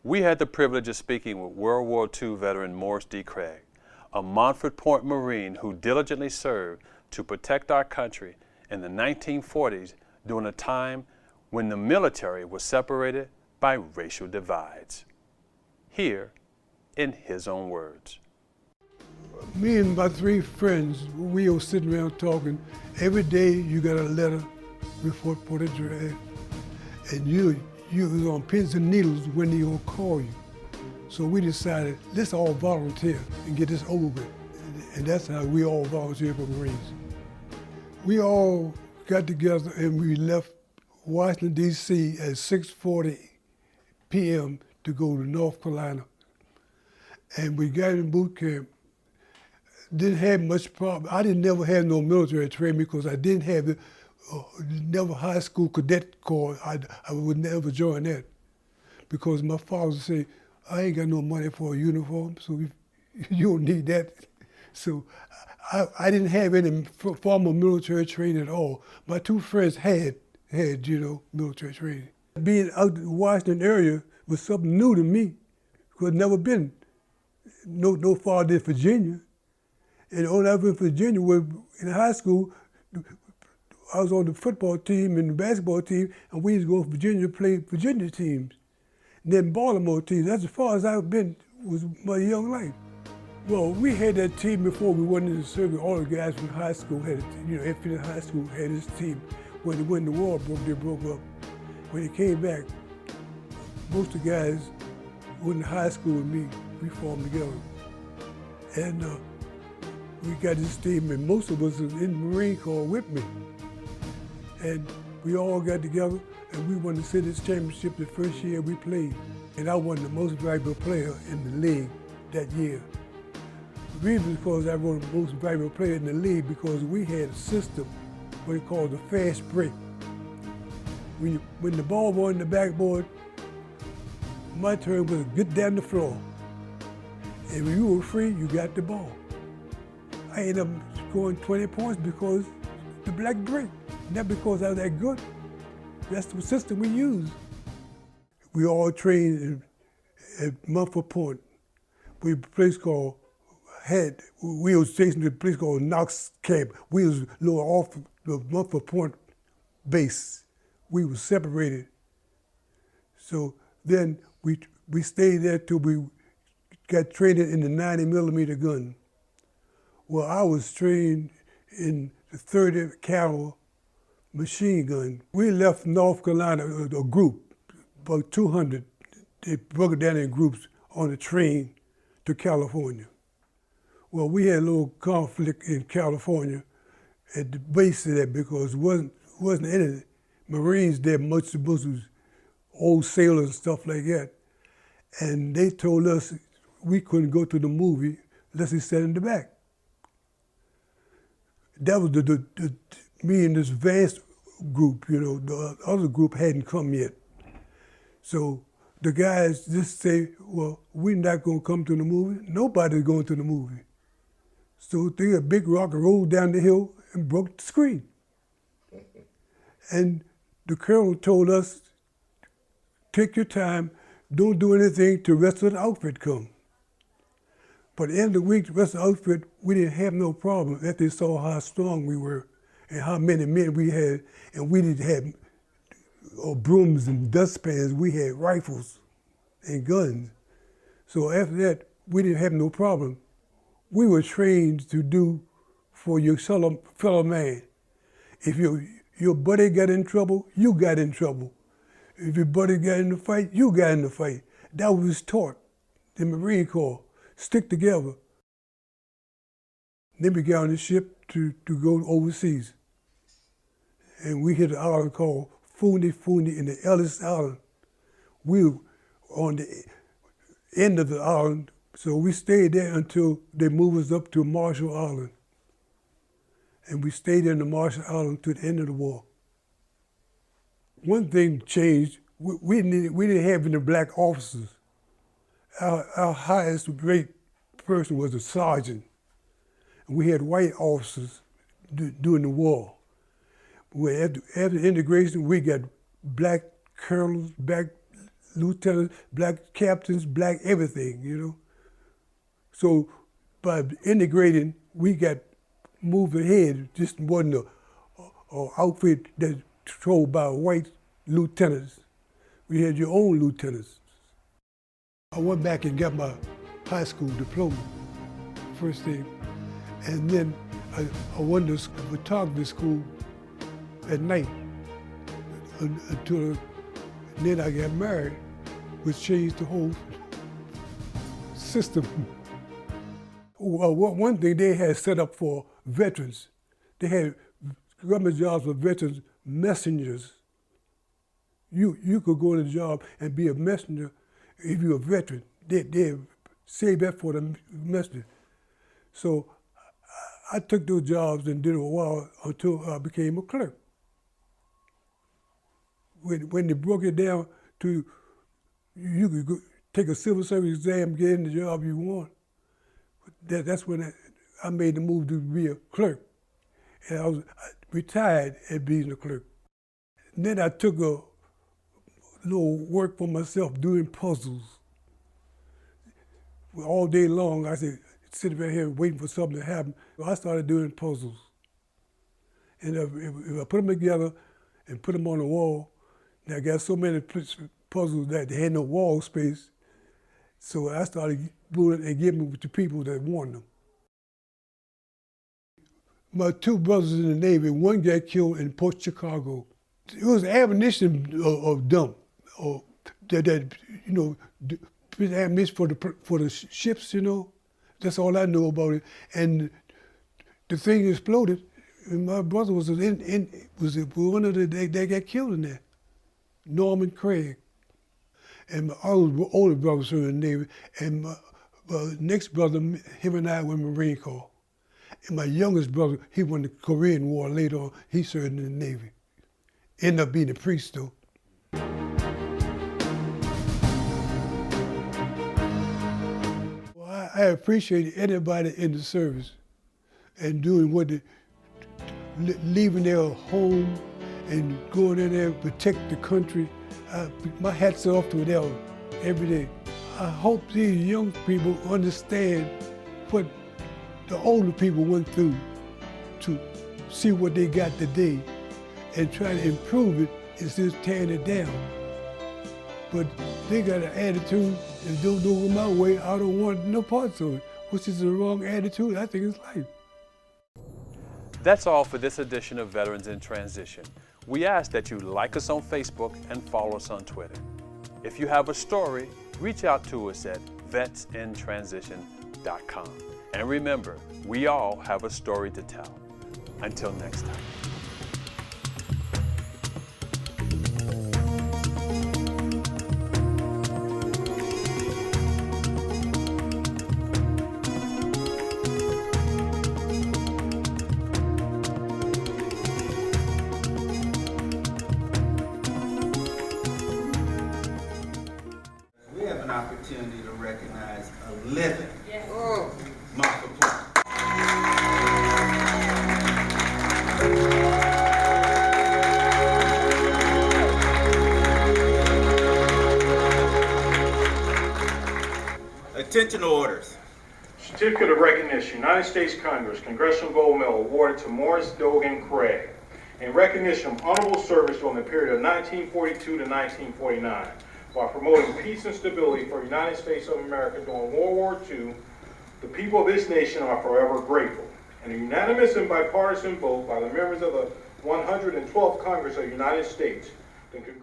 We had the privilege of speaking with World War II veteran Morris D. Craig, a Montford Point Marine who diligently served to protect our country in the 1940s during a time when the military was separated by racial divides. Here, in his own words. Me and my three friends, we were sitting around talking. Every day you got a letter before the draft, and you was on pins and needles when they gonna call you. So we decided, let's all volunteer and get this over with. And that's how we all volunteered for Marines. We all got together and we left Washington, D.C. at 6:40 p.m. to go to North Carolina. And we got in boot camp. Didn't have much problem. I didn't never have no military training because I didn't have the never high school cadet corps. I would never join that because my father said, I ain't got no money for a uniform, so you don't need that. So I didn't have any formal military training at all. My two friends had military training. Being out in the Washington area was something new to me because I'd never been no farther than Virginia. And when I was in Virginia, in high school, I was on the football team and the basketball team, and we used to go to Virginia to play Virginia teams. And then Baltimore teams. That's as far as I've been was my young life. Well, we had that team before we went into the service. All the guys from high school had it. Infinite High School had this team. When the war broke, they broke up. When they came back, most of the guys went in high school with me. We formed together. And we got this team, and most of us was in the Marine Corps with me. And we all got together, and we won the city's championship the first year we played. And I won the most valuable player in the league that year. The reason is because I won the most valuable player in the league because we had a system, what they call the fast break. When the ball was on the backboard, my turn was to get down the floor. And when you were free, you got the ball. I ended up scoring 20 points because the black break. Not because I was that good. That's the system we use. We all trained at Montford Point. We were stationed at a place called Knox Camp. We was a little off the Montford Point base. We were separated. So then we stayed there till we got trained in the 90mm gun. Well, I was trained in the 30 caliber machine gun. We left North Carolina, a group, about 200. They broke it down in groups on a train to California. Well, we had a little conflict in California at the base of that because there wasn't any Marines there much. It was old sailors and stuff like that. And they told us we couldn't go to the movie unless we sat in the back. That was me and this vast group, the other group hadn't come yet. So the guys just say, well, we're not gonna come to the movie. Nobody's going to the movie. So they got a big rock rolled down the hill and broke the screen. And the colonel told us, take your time, don't do anything till the rest of the outfit come. But at the end of the week, the rest of the outfit, we didn't have no problem after they saw how strong we were and how many men we had. And we didn't have brooms and dustpans, we had rifles and guns. So after that, we didn't have no problem. We were trained to do for your fellow man. If your buddy got in trouble, you got in trouble. If your buddy got in the fight, you got in the fight. That was taught in the Marine Corps. Stick together. Then we got on the ship to go overseas. And we hit an island called Funi in the Ellis Island. We were on the end of the island, so we stayed there until they moved us up to Marshall Island. And we stayed in the Marshall Island to the end of the war. One thing changed, we didn't have any black officers. Our highest rate person was a sergeant. And we had white officers during the war. After integration, we got black colonels, black lieutenants, black captains, black everything, you know. So by integrating, we got moved ahead. Just wasn't a outfit that's controlled by white lieutenants. We had your own lieutenants. I went back and got my high school diploma, first thing. And then I went to photography school at night until then I got married, which changed the whole system. Well, one thing they had set up for veterans, they had government jobs for veterans, messengers. You could go to the job and be a messenger if you're a veteran. They save that for the messenger. So I took those jobs and did it a while until I became a clerk. When they broke it down to you could go, take a civil service exam, get in the job you want, that's when I made the move to be a clerk. And I retired at being a clerk. And then I took a little work for myself doing puzzles. All day long, I said, sitting right here waiting for something to happen. So I started doing puzzles. And if I put them together and put them on the wall, and I got so many puzzles that they had no wall space, so I started doing and giving them to people that wanted them. My two brothers in the Navy, one got killed in Port Chicago. It was ammunition dump, that you know, ammunition for the ships, you know. That's all I know about it. And the thing exploded, and my brother was one of they got killed in there. Norman Craig. And my older brothers were in the Navy, and my next brother, him and I were in the Marine Corps. And my youngest brother, he went to the Korean War later on, he served in the Navy. Ended up being a priest though. Well, I appreciate anybody in the service and doing what leaving their home and going in there to protect the country. My hat's off to them every day. I hope these young people understand what the older people went through to see what they got today and try to improve it instead of tearing it down. But they got an attitude, and don't do it my way, I don't want no parts of it, which is the wrong attitude. I think it's life. That's all for this edition of Veterans in Transition. We ask that you like us on Facebook and follow us on Twitter. If you have a story, reach out to us at vetsintransition.com. And remember, we all have a story to tell. Until next time. We have an opportunity to recognize a living Montford. Attention orders. Certificate of Recognition, United States Congress, Congressional Gold Medal awarded to Morris Dogan Craig in recognition of honorable service during the period of 1942 to 1949 while promoting peace and stability for the United States of America during World War II. The people of this nation are forever grateful. And a unanimous and bipartisan vote by the members of the 112th Congress of the United States, the Congress